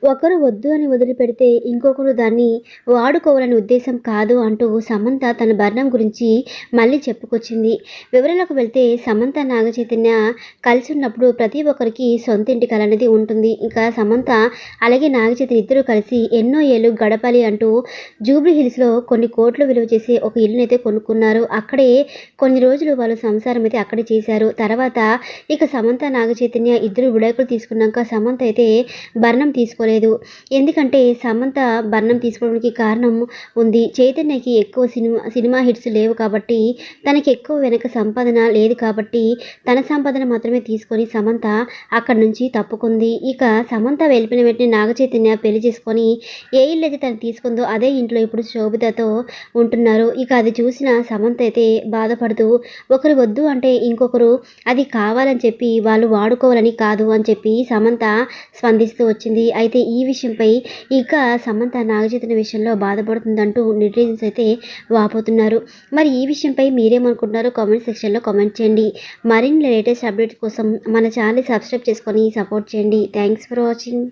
ఒకరు వద్దు అని వదిలిపెడితే ఇంకొకరు దాన్ని వాడుకోవాలనే ఉద్దేశం కాదు అంటూ సమంత తన భరణం గురించి మళ్ళీ చెప్పుకొచ్చింది. వివరాలకు వెళ్తే సమంత నాగచైతన్య కలిసి ఉన్నప్పుడు ప్రతి ఒక్కరికి సొంత ఇంటి కల అనేది ఉంటుంది. ఇంకా సమంత అలాగే నాగచైతన్య ఇద్దరు కలిసి ఎన్నో ఏళ్ళు గడపాలి అంటూ జూబ్లీ హిల్స్లో కొన్ని కోట్లు విలువ చేసే ఒక ఇల్లునైతే కొనుక్కున్నారు. అక్కడే కొన్ని రోజులు వాళ్ళు సంసారం అయితే అక్కడే చేశారు. తర్వాత ఇక సమంత నాగచైతన్య ఇద్దరు విడాకులు తీసుకున్నాక సమంత అయితే భరణం తీసుకోలేదు. ఎందుకంటే సమంత భరణం తీసుకోవడానికి కారణం ఉంది. చైతన్యకి ఎక్కువ సినిమా హిట్స్ లేవు కాబట్టి, తనకి ఎక్కువ వెనక సంపాదన లేదు కాబట్టి తన సంపాదన మాత్రమే తీసుకొని సమంత అక్కడి నుంచి తప్పుకుంది. ఇక సమంత వెళ్ళిపోయిన వెంటనే నాగచైతన్య పెళ్లి చేసుకొని ఏ ఇల్లు అయితే తను తీసుకుందో అదే ఇంట్లో ఇప్పుడు శోభితతో ఉంటున్నారు. ఇక అది చూసిన సమంత అయితే బాధపడుతూ ఒకరు వద్దు అంటే ఇంకొకరు అది కావాలని చెప్పి వాళ్ళు వాడుకోవాలని కాదు అని చెప్పి సమంత స్పందిస్తూ వచ్చింది. అయితే ఈ విషయంపై ఇక సమంత నాగచైతన్య విషయంలో బాధపడుతుందంటూ నెటిజన్స్ అయితే వాపోతున్నారు. మరి ఈ విషయంపై మీరేమనుకుంటున్నారో కామెంట్ సెక్షన్లో కామెంట్ చేయండి. మరిన్ని లేటెస్ట్ అప్డేట్స్ కోసం మన ఛానల్ సబ్స్క్రైబ్ చేసుకొని సపోర్ట్ చేయండి. Thanks for watching.